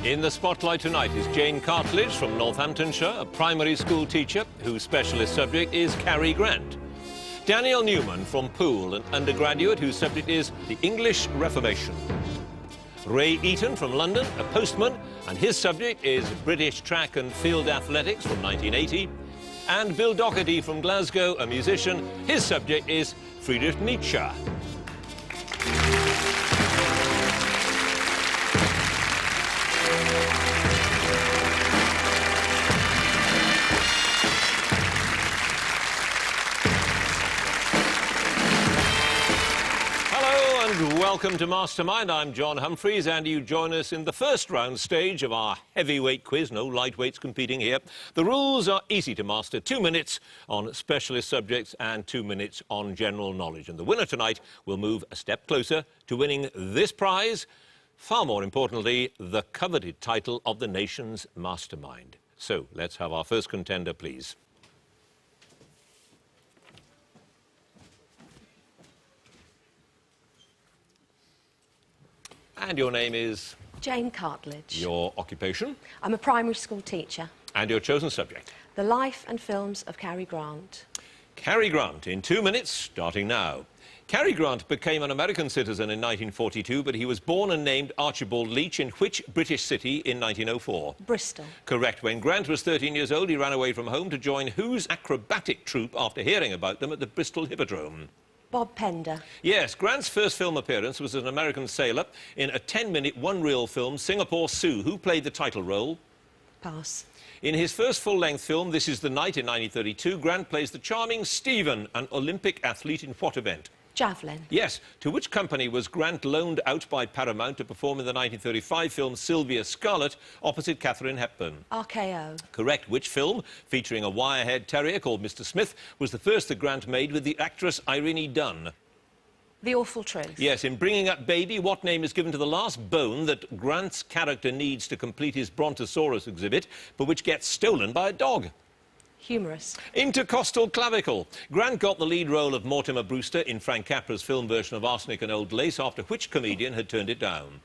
In the spotlight tonight is Jane Cartlidge from Northamptonshire, a primary school teacher whose specialist subject is Cary Grant. Daniel Newman from Poole, an undergraduate whose subject is the English Reformation. Ray Eaton from London, a postman, and his subject is British track and field athletics from 1980. And Bill Docherty from Glasgow, a musician, his subject is Friedrich Nietzsche. Welcome to Mastermind. I'm John Humphreys, and you join us in the first round stage of our heavyweight quiz. No lightweights competing here. The rules are easy to master. 2 minutes on specialist subjects and 2 minutes on general knowledge. And the winner tonight will move a step closer to winning this prize. Far more importantly, the coveted title of the nation's Mastermind. So let's have our first contender, please. And your name is? Jane Cartlidge. Your occupation? I'm a primary school teacher. And your chosen subject? The life and films of Cary Grant. Cary Grant, in 2 minutes, starting now. Cary Grant became an American citizen in 1942, but he was born and named Archibald Leach in which British city in 1904? Bristol. Correct. When Grant was 13 years old, he ran away from home to join whose acrobatic troupe after hearing about them at the Bristol Hippodrome? Bob Pender. Yes, Grant's first film appearance was as an American sailor in a 10-minute one-reel film, Singapore Sue. Who played the title role? Pass. In his first full-length film, This Is the Night, in 1932, Grant plays the charming Stephen, an Olympic athlete in what event? Javelin. Yes. To which company was Grant loaned out by Paramount to perform in the 1935 film Sylvia Scarlett opposite Katharine Hepburn? RKO. Correct. Which film, featuring a wire-haired terrier called Mr. Smith, was the first that Grant made with the actress Irene Dunne? The Awful Truth. Yes. In Bringing Up Baby, what name is given to the last bone that Grant's character needs to complete his Brontosaurus exhibit, but which gets stolen by a dog? Humorous. Intercostal clavicle. Grant got the lead role of Mortimer Brewster in Frank Capra's film version of Arsenic and Old Lace, after which comedian had turned it down?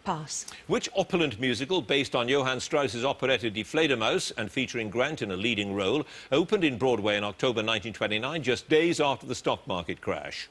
Pass. Which opulent musical, based on Johann Strauss's operetta Die Fledermaus and featuring Grant in a leading role, opened in Broadway in October 1929, just days after the stock market crash?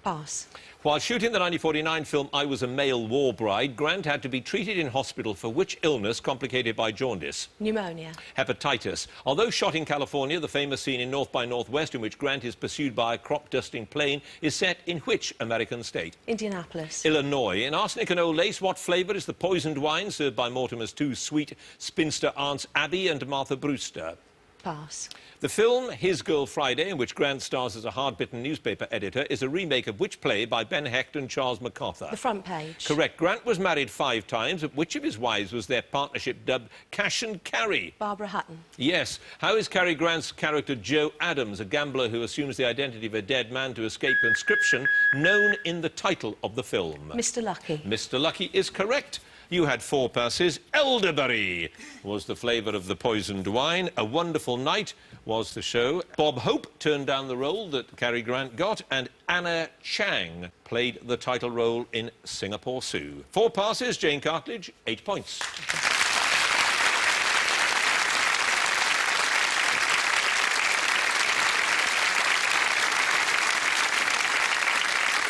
Pass. While shooting the 1949 film I Was a Male War Bride, Grant had to be treated in hospital for which illness complicated by jaundice? Pneumonia. Hepatitis. Although shot in California, the famous scene in North by Northwest in which Grant is pursued by a crop-dusting plane is set in which American state? Indianapolis. Illinois. In Arsenic and Old Lace, what flavour is the poisoned wine served by Mortimer's two sweet spinster aunts Abby and Martha Brewster? Pass. The film His Girl Friday, in which Grant stars as a hard-bitten newspaper editor, is a remake of which play by Ben Hecht and Charles MacArthur? The Front Page. Correct. Grant was married 5 times, but which of his wives was their partnership dubbed Cash and Carry? Barbara Hutton. Yes. How is Cary Grant's character Joe Adams, a gambler who assumes the identity of a dead man to escape conscription, known in the title of the film? Mr. Lucky. Mr. Lucky is correct. You had 4 passes. Elderberry was the flavour of the poisoned wine. A Wonderful Night was the show. Bob Hope turned down the role that Cary Grant got, and Anna Chang played the title role in Singapore Sue. 4 passes. Jane Cartlidge, 8 points.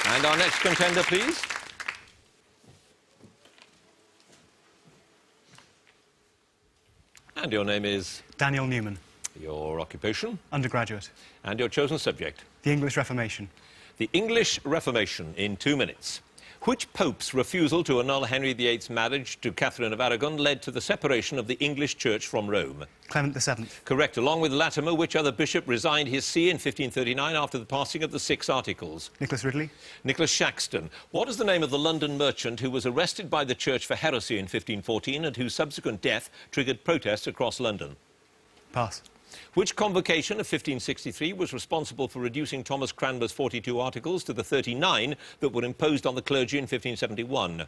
And our next contender, please. And your name is? Daniel Newman. Your occupation? Undergraduate. And your chosen subject? The English Reformation. The English Reformation, in 2 minutes. Which pope's refusal to annul Henry VIII's marriage to Catherine of Aragon led to the separation of the English Church from Rome? Clement VII. Correct. Along with Latimer, which other bishop resigned his see in 1539 after the passing of the 6 Articles? Nicholas Ridley. Nicholas Shaxton. What is the name of the London merchant who was arrested by the Church for heresy in 1514 and whose subsequent death triggered protests across London? Pass. Which convocation of 1563 was responsible for reducing Thomas Cranmer's 42 articles to the 39 that were imposed on the clergy in 1571?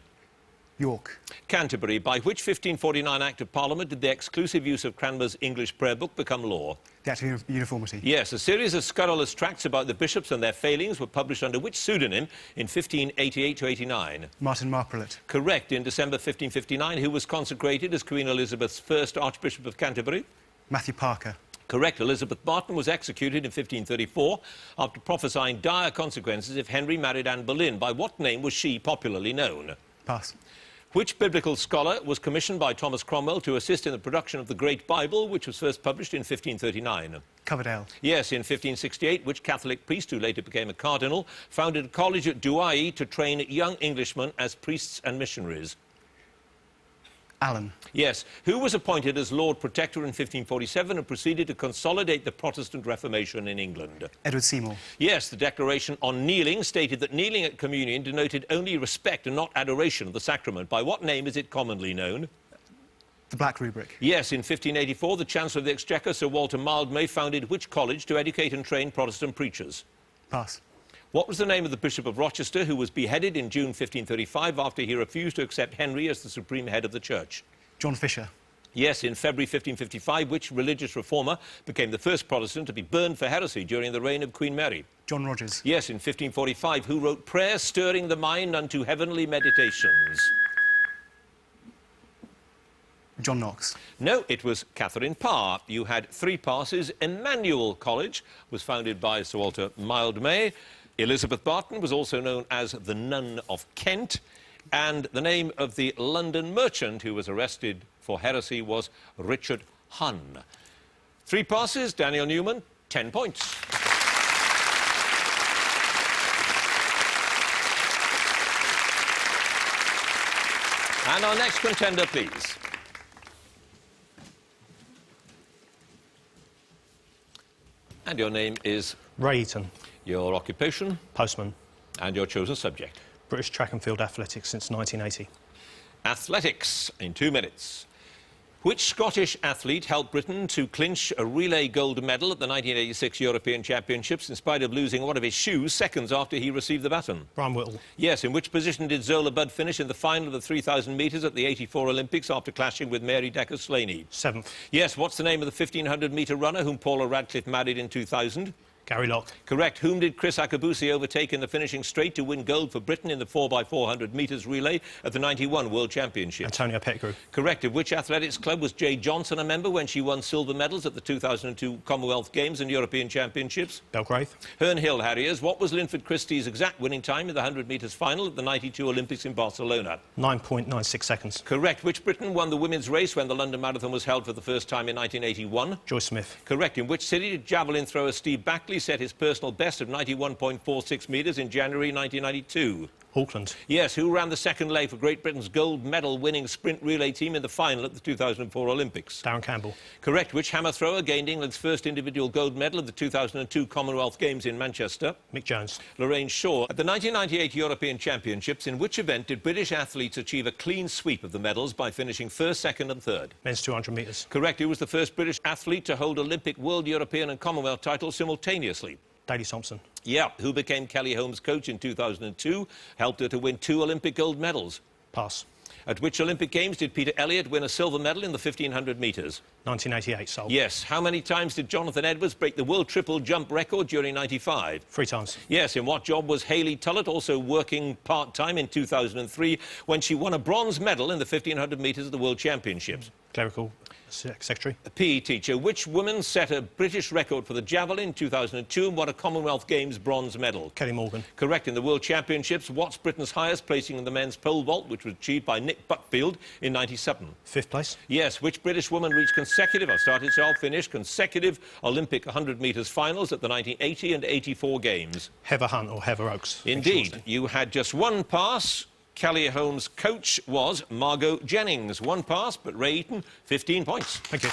York. Canterbury. By which 1549 Act of Parliament did the exclusive use of Cranmer's English prayer book become law? The Act of Uniformity. Yes, a series of scurrilous tracts about the bishops and their failings were published under which pseudonym in 1588 to 89? Martin Marprelate. Correct. In December 1559, who was consecrated as Queen Elizabeth's first Archbishop of Canterbury? Matthew Parker. Correct. Elizabeth Barton was executed in 1534 after prophesying dire consequences if Henry married Anne Boleyn. By what name was she popularly known? Pass. Which biblical scholar was commissioned by Thomas Cromwell to assist in the production of the Great Bible, which was first published in 1539? Coverdale. Yes, in 1568, which Catholic priest, who later became a cardinal, founded a college at Douai to train young Englishmen as priests and missionaries? Allen. Yes. Who was appointed as Lord Protector in 1547 and proceeded to consolidate the Protestant Reformation in England? Edward Seymour. Yes, the Declaration on Kneeling stated that kneeling at communion denoted only respect and not adoration of the sacrament. By what name is it commonly known? The Black Rubric. Yes, in 1584, the Chancellor of the Exchequer, Sir Walter Mildmay, founded which college to educate and train Protestant preachers? Pass. What was the name of the Bishop of Rochester who was beheaded in June 1535 after he refused to accept Henry as the supreme head of the church? John Fisher. Yes, in February 1555, which religious reformer became the first Protestant to be burned for heresy during the reign of Queen Mary? John Rogers. Yes, in 1545, who wrote Prayers Stirring the Mind unto Heavenly Meditations? John Knox. No, it was Catherine Parr. You had 3 passes. Emmanuel College was founded by Sir Walter Mildmay. Elizabeth Barton was also known as the Nun of Kent. And the name of the London merchant who was arrested for heresy was Richard Hunn. 3 passes. Daniel Newman, 10 points. And our next contender, please. And your name is? Ray Eaton. Your occupation? Postman. And your chosen subject? British track and field athletics since 1980. Athletics in 2 minutes. Which Scottish athlete helped Britain to clinch a relay gold medal at the 1986 European Championships in spite of losing one of his shoes seconds after he received the baton? Brian Whittle. Yes, in which position did Zola Budd finish in the final of the 3,000 metres at the 84 Olympics after clashing with Mary Decker-Slaney? 7th. Yes, what's the name of the 1,500-metre runner whom Paula Radcliffe married in 2000? Gary Locke. Correct. Whom did Chris Akabusi overtake in the finishing straight to win gold for Britain in the 4x400 metres relay at the 91 World Championships? Antonio Pettigrew. Correct. Of which athletics club was Jay Johnson a member when she won silver medals at the 2002 Commonwealth Games and European Championships? Belgrave. Herne Hill Harriers. What was Linford Christie's exact winning time in the 100 metres final at the 92 Olympics in Barcelona? 9.96 seconds. Correct. Which Briton won the women's race when the London Marathon was held for the first time in 1981? Joyce Smith. Correct. In which city did javelin thrower Steve Backley set his personal best of 91.46 metres in January 1992? Auckland. Yes, who ran the second leg for Great Britain's gold medal winning sprint relay team in the final at the 2004 Olympics? Darren Campbell. Correct. Which hammer thrower gained England's first individual gold medal at the 2002 Commonwealth Games in Manchester? Mick Jones. Lorraine Shaw. At the 1998 European Championships, in which event did British athletes achieve a clean sweep of the medals by finishing first, second and third? Men's 200 metres. Correct. Who was the first British athlete to hold Olympic, World, European and Commonwealth titles simultaneously? Daley Thompson. Yeah. Who became Kelly Holmes' coach in 2002, helped her to win 2 Olympic gold medals? Pass. At which Olympic Games did Peter Elliott win a silver medal in the 1,500 metres? 1988. Seoul. Yes. How many times did Jonathan Edwards break the world triple jump record during 95? 3 times. Yes. In what job was Hayley Tullett also working part-time in 2003 when she won a bronze medal in the 1,500 metres of the World Championships? Clerical secretary. A PE teacher. Which woman set a British record for the javelin in 2002 and won a Commonwealth Games bronze medal? Kelly Morgan. Correct. In the World Championships, what's Britain's highest placing in the men's pole vault, which was achieved by Nick Buckfield in 97? 5th place. Yes. Which British woman reached consecutive, I've started so I'll finish, consecutive Olympic 100 metres finals at the 1980 and 84 Games? Heather Hunt or Heather Oakes. Indeed. You had just 1 pass. Kelly Holmes' coach was Margot Jennings. 1 pass, but Ray Eaton, 15 points. Thank you.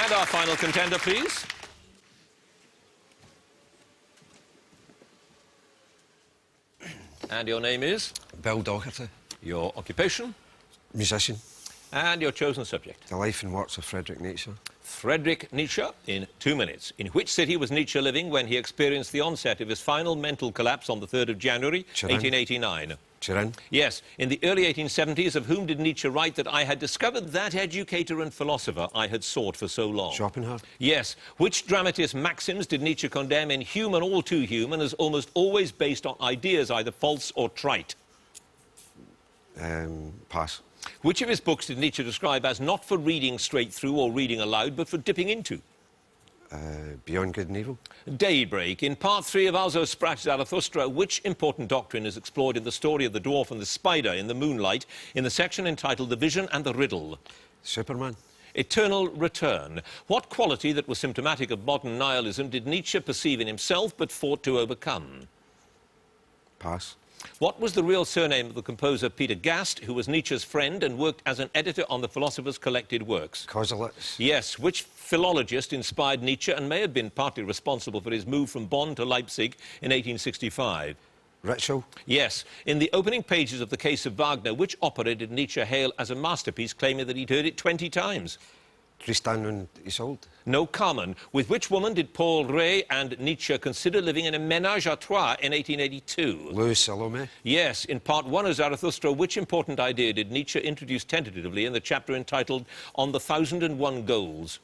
And our final contender, please. And your name is? Bill Docherty. Your occupation? Musician. And your chosen subject? The life and works of Friedrich Nietzsche. Friedrich Nietzsche in 2 minutes. In which city was Nietzsche living when he experienced the onset of his final mental collapse on the 3rd of January, 1889? Turin. Yes. In the early 1870s, of whom did Nietzsche write that I had discovered that educator and philosopher I had sought for so long? Schopenhauer. Yes. Which dramatist's maxims did Nietzsche condemn in Human, All Too Human as almost always based on ideas either false or trite? Pass. Which of his books did Nietzsche describe as not for reading straight through or reading aloud, but for dipping into? Beyond Good and Evil. Daybreak. In part 3 of Also sprach Zarathustra, which important doctrine is explored in the story of the dwarf and the spider in the moonlight in the section entitled The Vision and the Riddle? Superman. Eternal return. What quality that was symptomatic of modern nihilism did Nietzsche perceive in himself but fought to overcome? Pass. What was the real surname of the composer Peter Gast, who was Nietzsche's friend and worked as an editor on the philosopher's collected works? Koselleck. Yes. Which philologist inspired Nietzsche and may have been partly responsible for his move from Bonn to Leipzig in 1865? Ritschl. Yes. In the opening pages of The Case of Wagner, which opera did Nietzsche hail as a masterpiece, claiming that he'd heard it 20 times? Tristan und Isolde. No, Carmen. With which woman did Paul Rey and Nietzsche consider living in a ménage à trois in 1882? Louis Salome. Yes. In part 1 of Zarathustra, which important idea did Nietzsche introduce tentatively in the chapter entitled On the 1001 Goals?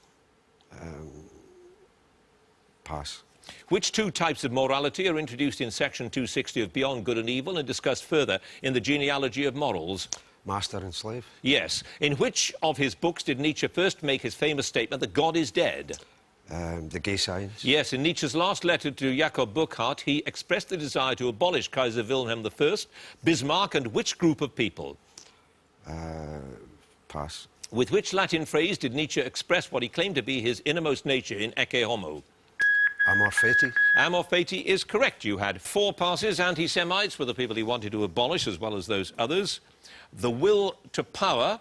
Pass. Which 2 types of morality are introduced in section 260 of Beyond Good and Evil and discussed further in the Genealogy of Morals? Master and Slave. Yes. In which of his books did Nietzsche first make his famous statement that God is dead? The Gay Science. Yes. In Nietzsche's last letter to Jakob Burckhardt, he expressed the desire to abolish Kaiser Wilhelm I, Bismarck, and which group of people? Pass. With which Latin phrase did Nietzsche express what he claimed to be his innermost nature in Ecce Homo? Amor Fati. Amor Fati is correct. You had 4 passes. Anti-Semites were the people he wanted to abolish, as well as those others. The will to power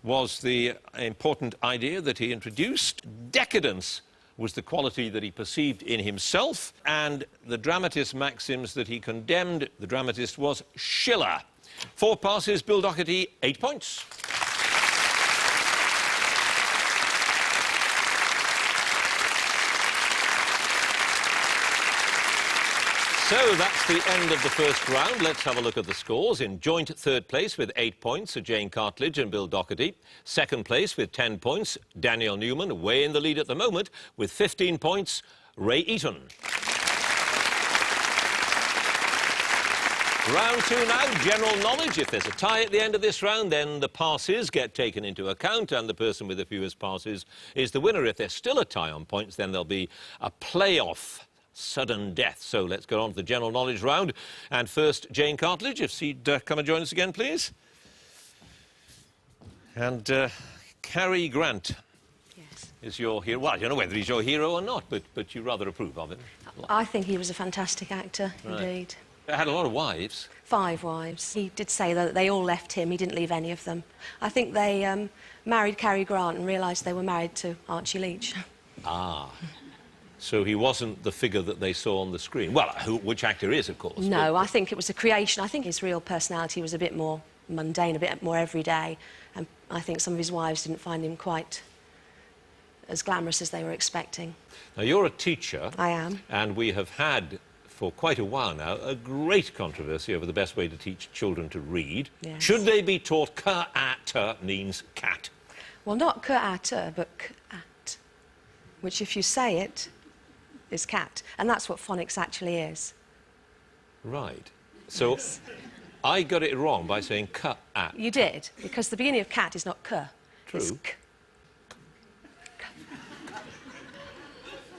was the important idea that he introduced. Decadence was the quality that he perceived in himself. And the dramatist's maxims that he condemned, the dramatist was Schiller. 4 passes. Bill Docherty, 8 points. So that's the end of the first round. Let's have a look at the scores. In joint 3rd place with 8 points are Jane Cartlidge and Bill Docherty. 2nd place with 10 points, Daniel Newman, way in the lead at the moment. With 15 points, Ray Eaton. Round 2 now, general knowledge. If there's a tie at the end of this round, then the passes get taken into account and the person with the fewest passes is the winner. If there's still a tie on points, then there'll be a play-off. Sudden death. So let's go on to the general knowledge round. And first, Jane Cartlidge, if she'd come and join us again, please. And Cary Grant is your hero. Well, I don't know whether he's your hero or not, but you rather approve of him. I think he was a fantastic actor, Right. indeed. He had a lot of wives. 5 wives. He did say that they all left him. He didn't leave any of them. I think they married Cary Grant and realised they were married to Archie Leach. Ah. So he wasn't the figure that they saw on the screen. Well, which actor is, of course. No, but I think it was a creation. I think his real personality was a bit more mundane, a bit more everyday. And I think some of his wives didn't find him quite as glamorous as they were expecting. Now, you're a teacher. I am. And we have had, for quite a while now, a great controversy over the best way to teach children to read. Yes. Should they be taught ka-a-ta means cat? Well, not ka-a-ta, but k-at, which if you say it, is cat. And that's what phonics actually is. Right. So Yes. I got it wrong by saying ka-at. You did, because the beginning of cat is not k. It's True. k.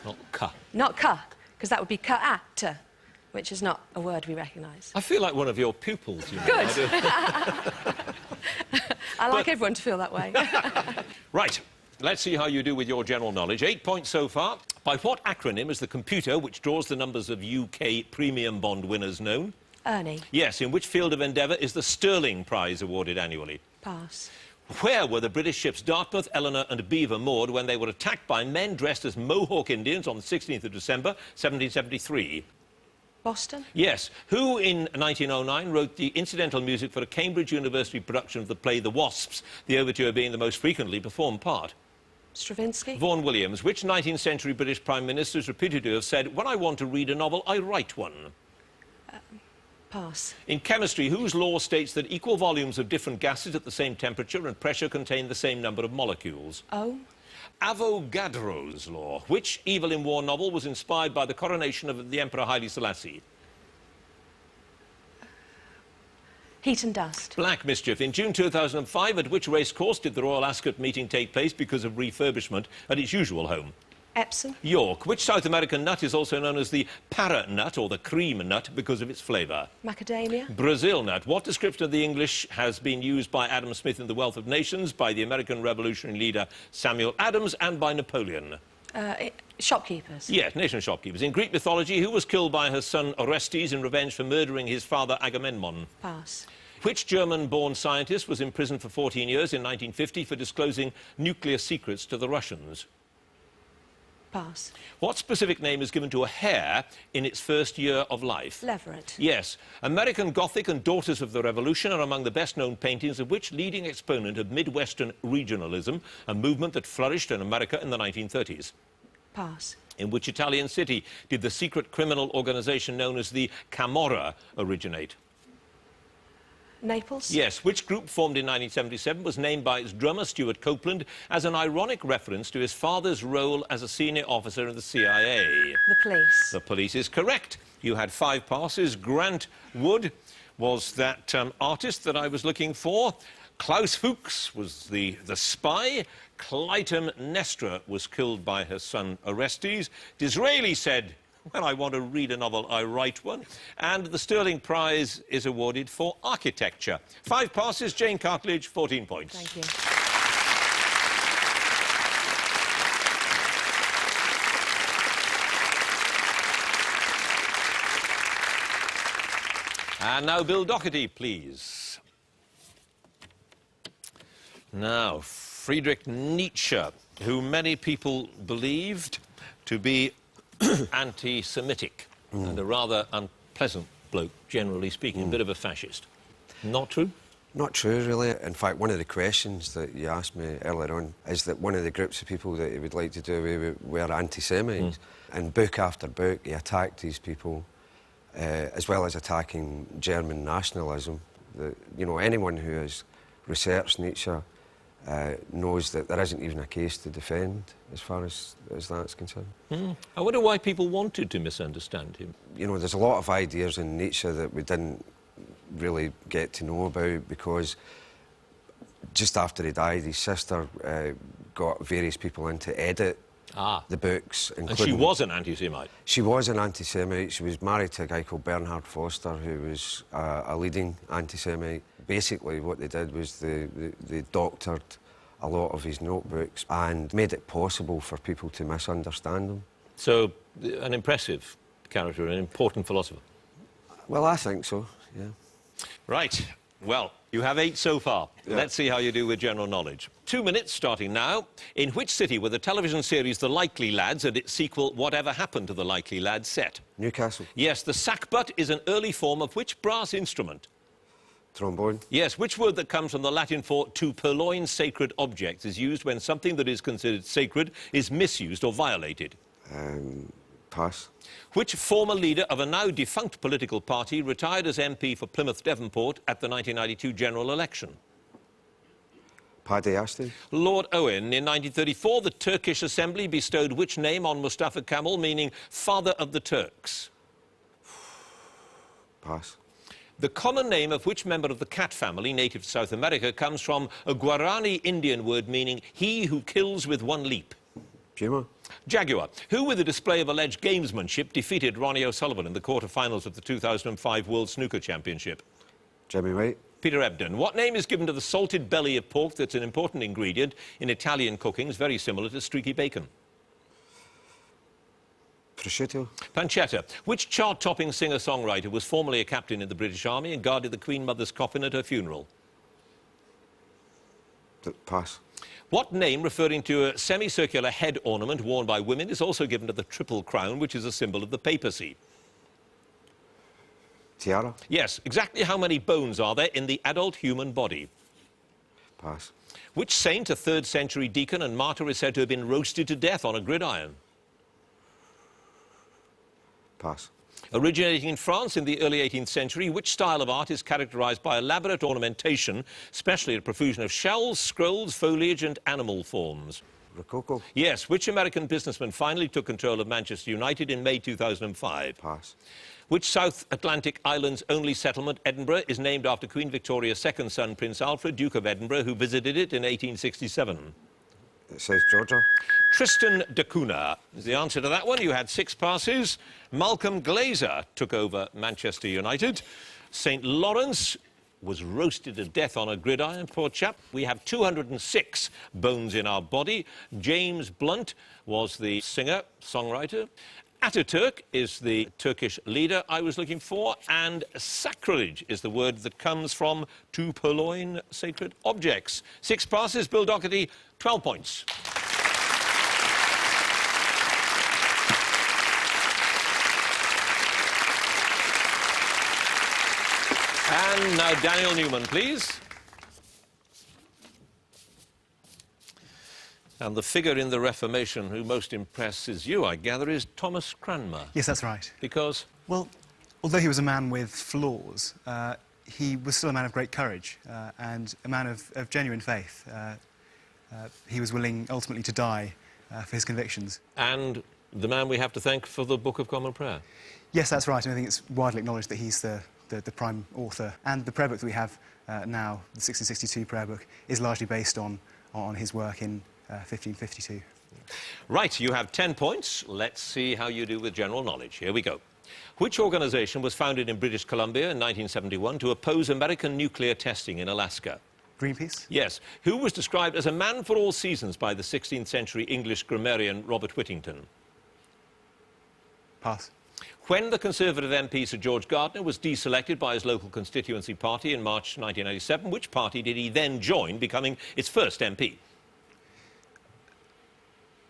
Not ka. Not ka, because that would be ka-at, which is not a word we recognise. I feel like one of your pupils. You know. Good. I do. I like everyone to feel that way. Right. Let's see how you do with your general knowledge. 8 points so far. By what acronym is the computer which draws the numbers of UK premium bond winners known? Ernie. Yes. In which field of endeavour is the Sterling Prize awarded annually? Pass. Where were the British ships Dartmouth, Eleanor and Beaver moored when they were attacked by men dressed as Mohawk Indians on the 16th of December, 1773? Boston. Yes. Who in 1909 wrote the incidental music for a Cambridge University production of the play The Wasps, the overture being the most frequently performed part? Stravinsky. Vaughan Williams. Which 19th century British Prime Minister is reputed to have said, "When I want to read a novel, I write one"? Pass. In chemistry, whose law states that equal volumes of different gases at the same temperature and pressure contain the same number of molecules? O. Avogadro's law. Which Evil in War novel was inspired by the coronation of the Emperor Haile Selassie? Heat and Dust. Black Mischief. In June 2005, at which racecourse did the Royal Ascot meeting take place because of refurbishment at its usual home? Epsom. York. Which South American nut is also known as the para nut or the cream nut because of its flavour? Macadamia. Brazil nut. What description of the English has been used by Adam Smith in The Wealth of Nations, by the American revolutionary leader Samuel Adams and by Napoleon? Shopkeepers. Yes, nation shopkeepers. In Greek mythology, who was killed by her son Orestes in revenge for murdering his father Agamemnon? Pass. Which German-born scientist was imprisoned for 14 years in 1950 for disclosing nuclear secrets to the Russians? Pass. What specific name is given to a hare in its first year of life? Leveret. Yes. American Gothic and Daughters of the Revolution are among the best-known paintings of which leading exponent of Midwestern regionalism, a movement that flourished in America in the 1930s? Pass. In which Italian city did the secret criminal organisation known as the Camorra originate? Naples. Yes. Which group formed in 1977 was named by its drummer Stuart Copeland as an ironic reference to his father's role as a senior officer in the CIA? The Police. The Police is correct. You had 5 passes. Grant Wood was that artist that I was looking for. Klaus Fuchs was the spy. Clytemnestra was killed by her son Orestes. Disraeli said, "When I want to read a novel, I write one." And the Sterling Prize is awarded for architecture. 5 passes. Jane Cartlidge, 14 points. Thank you. And now Bill Docherty, please. Now, Friedrich Nietzsche, who many people believed to be anti-Semitic and a rather unpleasant bloke, generally speaking, a bit of a fascist. Not true? Not true, really. In fact, one of the questions that you asked me earlier on is that one of the groups of people that he would like to do away with were anti-Semites. And book after book, he attacked these people, as well as attacking German nationalism. You know, anyone who has researched Nietzsche knows that there isn't even a case to defend as far as that's concerned. I wonder why people wanted to misunderstand him. You know, there's a lot of ideas in Nietzsche that we didn't really get to know about because just after he died, his sister got various people in to edit the books. And she was an anti-Semite? She was an anti-Semite. She was married to a guy called Bernhard Foster, who was a leading anti-Semite. Basically, what they did was they doctored a lot of his notebooks and made it possible for people to misunderstand them. So, an impressive character, an important philosopher? Well, I think so, yeah. Right. Well, you have 8 so far. Yeah. Let's see how you do with general knowledge. 2 minutes, starting now. In which city were the television series The Likely Lads and its sequel Whatever Happened to the Likely Lads set? Newcastle. Yes. The sackbut is an early form of which brass instrument? Trombone. Yes. Which word that comes from the Latin for to purloin sacred objects is used when something that is considered sacred is misused or violated? Pass. Which former leader of a now defunct political party retired as MP for Plymouth Devonport at the 1992 general election? Paddy Ashton. Lord Owen. In 1934, the Turkish Assembly bestowed which name on Mustafa Kemal, meaning Father of the Turks? Pass. The common name of which member of the cat family, native to South America, comes from a Guarani Indian word meaning he who kills with one leap? Puma. Jaguar. Who, with a display of alleged gamesmanship, defeated Ronnie O'Sullivan in the quarter-finals of the 2005 World Snooker Championship? Jimmy White. Peter Ebdon. What name is given to the salted belly of pork that's an important ingredient in Italian cooking, is very similar to streaky bacon? Prosciutto. Pancetta. Which chart-topping singer-songwriter was formerly a captain in the British Army and guarded the Queen Mother's coffin at her funeral? Pass. What name, referring to a semicircular head ornament worn by women, is also given to the Triple Crown, which is a symbol of the papacy? Tiara. Yes. Exactly how many bones are there in the adult human body? Pass. Which saint, a 3rd century deacon and martyr, is said to have been roasted to death on a gridiron? Pass. Originating in France in the early 18th century, which style of art is characterised by elaborate ornamentation, especially a profusion of shells, scrolls, foliage and animal forms? Rococo. Yes. Which American businessman finally took control of Manchester United in May 2005? Pass. Which South Atlantic island's only settlement, Edinburgh, is named after Queen Victoria's second son, Prince Alfred, Duke of Edinburgh, who visited it in 1867? South Georgia. Tristan da Cunha is the answer to that one. You had 6 passes. Malcolm Glazer took over Manchester United. St Lawrence was roasted to death on a gridiron, poor chap. We have 206 bones in our body. James Blunt was the singer, songwriter. Ataturk is the Turkish leader I was looking for, and sacrilege is the word that comes from to purloin sacred objects. 6 passes, Bill Docherty, 12 points. And now Daniel Newman, please. And the figure in the Reformation who most impresses you, I gather, is Thomas Cranmer. Yes, that's right. Because? Well, although he was a man with flaws, he was still a man of great courage and a man of genuine faith. He was willing ultimately to die for his convictions. And the man we have to thank for the Book of Common Prayer. Yes, that's right, and I think it's widely acknowledged that he's the prime author. And the prayer book that we have now, the 1662 prayer book, is largely based on his work in 1552. Right, you have 10 points. Let's see how you do with general knowledge. Here we go. Which organisation was founded in British Columbia in 1971 to oppose American nuclear testing in Alaska? Greenpeace? Yes. Who was described as a man for all seasons by the 16th century English grammarian Robert Whittington? Pass. When the Conservative MP Sir George Gardner was deselected by his local constituency party in March 1997, which party did he then join, becoming its first MP?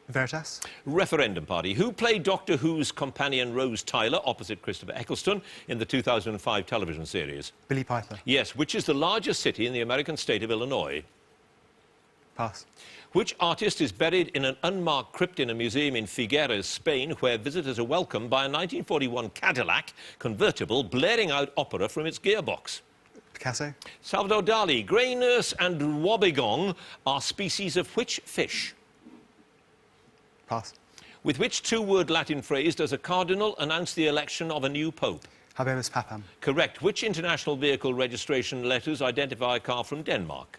Veritas? Referendum Party. Who played Doctor Who's companion Rose Tyler opposite Christopher Eccleston in the 2005 television series? Billy Piper? Yes. Which is the largest city in the American state of Illinois? Pass. Which artist is buried in an unmarked crypt in a museum in Figueres, Spain, where visitors are welcomed by a 1941 Cadillac convertible blaring out opera from its gearbox? Picasso? Salvador Dali. Grey nurse and wobbegong are species of which fish? Pass. With which 2-word Latin phrase does a cardinal announce the election of a new pope? Habemus Papam? Correct. Which international vehicle registration letters identify a car from Denmark?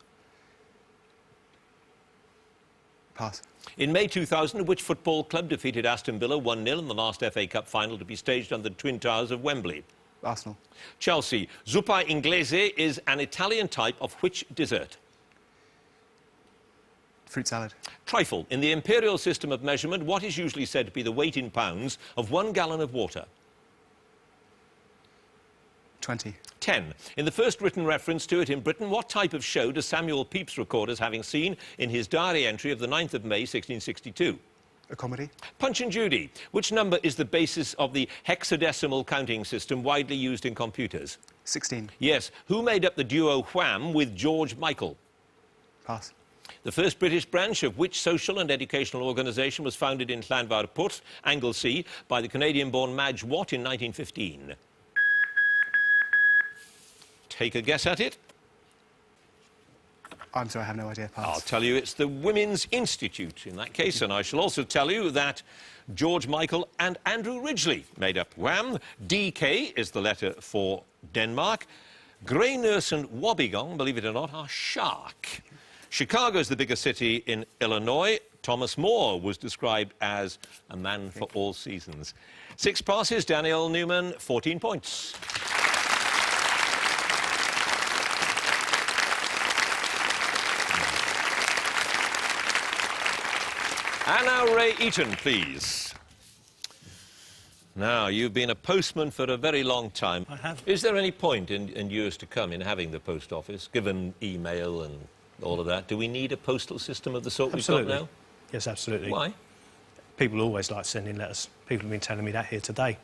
Pass. In May 2000, which football club defeated Aston Villa 1-0 in the last FA Cup final to be staged under the Twin Towers of Wembley? Arsenal? Chelsea. Zuppa inglese is an Italian type of which dessert? Fruit salad? Trifle. In the imperial system of measurement, what is usually said to be the weight in pounds of 1 gallon of water? 20. 10. In the first written reference to it in Britain, what type of show does Samuel Pepys record as having seen in his diary entry of the 9th of May, 1662? A comedy? Punch and Judy. Which number is the basis of the hexadecimal counting system widely used in computers? 16. Yes. Who made up the duo Wham with George Michael? Pass. The first British branch of which social and educational organisation was founded in Llanfairpwll, Anglesey, by the Canadian-born Madge Watt in 1915? Take a guess at it. I'm sorry, I have no idea. Pass. I'll tell you it's the Women's Institute in that case, and I shall also tell you that George Michael and Andrew Ridgeley made up Wham. DK is the letter for Denmark. Grey nurse and wobbegong, believe it or not, are shark. Chicago is the biggest city in Illinois. Thomas More was described as a man for all seasons. 6 passes, Daniel Newman, 14 points. And now Ray Eaton, please. Now, you've been a postman for a very long time. I have. Is there any point in years to come in having the post office, given email and all of that? Do we need a postal system of the sort we've got now? Yes, absolutely. Why? People always like sending letters. People have been telling me that here today.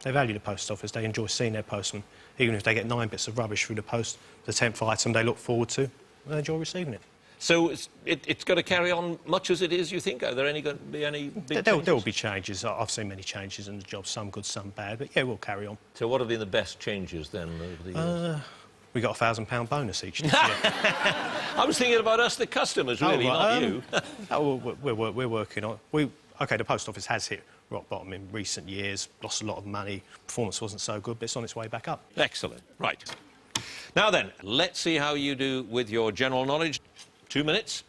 They value the post office. They enjoy seeing their postman. Even if they get 9 bits of rubbish through the post, the 10th item they look forward to. and enjoy receiving it. So it's going to carry on much as it is, you think? Are there going to be any big changes? There will be changes. I've seen many changes in the job, some good, some bad, but yeah, we'll carry on. So what have been the best changes then over the years? We got a £1,000 bonus each this year. I was thinking about us, the customers, really, not you. We're working on it. OK, the post office has hit rock bottom in recent years, lost a lot of money, performance wasn't so good, but it's on its way back up. Excellent. Right. Now then, let's see how you do with your general knowledge. 2 minutes.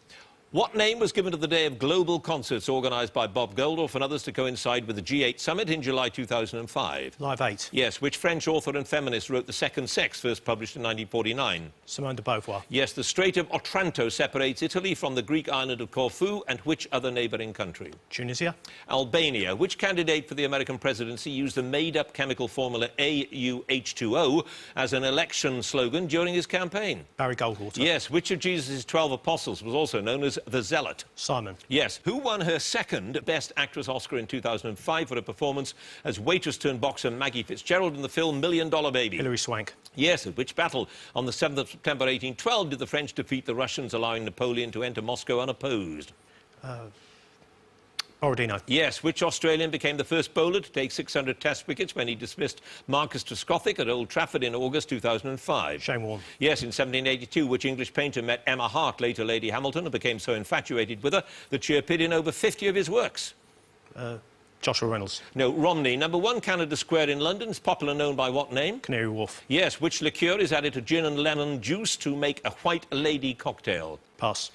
What name was given to the day of global concerts organised by Bob Geldof and others to coincide with the G8 summit in July 2005? Live 8. Yes. Which French author and feminist wrote The Second Sex, first published in 1949? Simone de Beauvoir. Yes. The Strait of Otranto separates Italy from the Greek island of Corfu and which other neighbouring country? Tunisia. Albania. Which candidate for the American presidency used the made-up chemical formula AUH2O as an election slogan during his campaign? Barry Goldwater. Yes. Which of Jesus' 12 apostles was also known as the Zealot? Simon. Yes. Who won her second Best Actress Oscar in 2005 for her performance as waitress-turned-boxer Maggie Fitzgerald in the film $1 Million Baby? Hilary Swank. Yes. At which battle on the 7th of September 1812 did the French defeat the Russians, allowing Napoleon to enter Moscow unopposed? Borodino. Yes. Which Australian became the first bowler to take 600 Test wickets when he dismissed Marcus Trescothick at Old Trafford in August 2005? Shane Warne. Yes. In 1782, which English painter met Emma Hart, later Lady Hamilton, and became so infatuated with her that she appeared in over 50 of his works? Joshua Reynolds. No. Romney. Number 1 Canada Square in London is popular known by what name? Canary Wharf. Yes. Which liqueur is added to gin and lemon juice to make a white lady cocktail? Pass.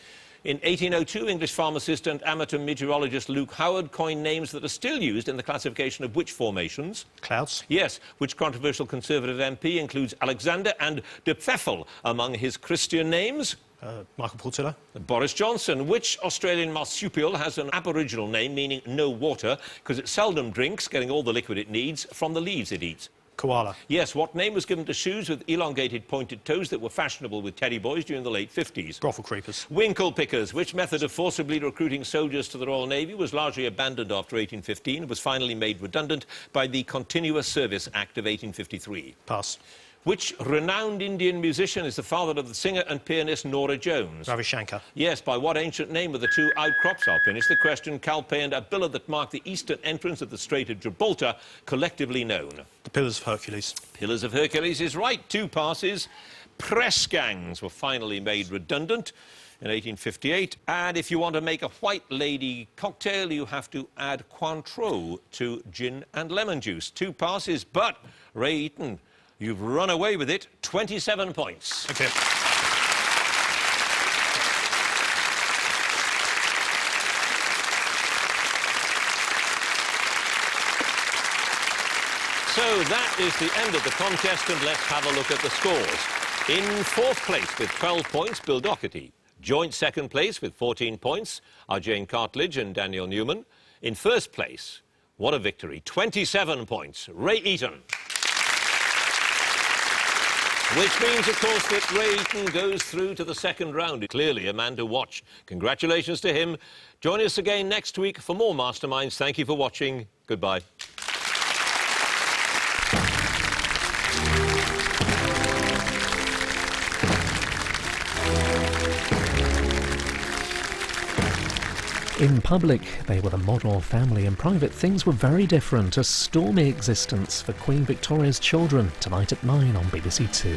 In 1802, English pharmacist and amateur meteorologist Luke Howard coined names that are still used in the classification of which formations? Clouds. Yes. Which controversial Conservative MP includes Alexander and de Pfeffel among his Christian names? Michael Portillo. Boris Johnson. Which Australian marsupial has an Aboriginal name meaning no water because it seldom drinks, getting all the liquid it needs from the leaves it eats? Koala. Yes. What name was given to shoes with elongated pointed toes that were fashionable with teddy boys during the late 50s? Brothel creepers. Winkle pickers. Which method of forcibly recruiting soldiers to the Royal Navy was largely abandoned after 1815 and was finally made redundant by the Continuous Service Act of 1853? Pass. Which renowned Indian musician is the father of the singer and pianist Nora Jones? Ravi Shankar. Yes. By what ancient name were the two outcrops? I'll finish the question. Calpe and Abilla that mark the eastern entrance of the Strait of Gibraltar, collectively known? The Pillars of Hercules. Pillars of Hercules is right. 2 passes. Press gangs were finally made redundant in 1858. And if you want to make a white lady cocktail, you have to add Cointreau to gin and lemon juice. 2 passes, but Ray Eaton, you've run away with it. 27 points. Okay. So that is the end of the contest, and let's have a look at the scores. In 4th place with 12 points, Bill Docherty. Joint 2nd place with 14 points are Jane Cartlidge and Daniel Newman. In 1st place, what a victory, 27 points, Ray Eaton. Which means, of course, that Ray Eaton goes through to the 2nd round. Clearly a man to watch. Congratulations to him. Join us again next week for more Masterminds. Thank you for watching. Goodbye. In public, they were the model family. In private, things were very different. A stormy existence for Queen Victoria's children, tonight at 9 on BBC Two.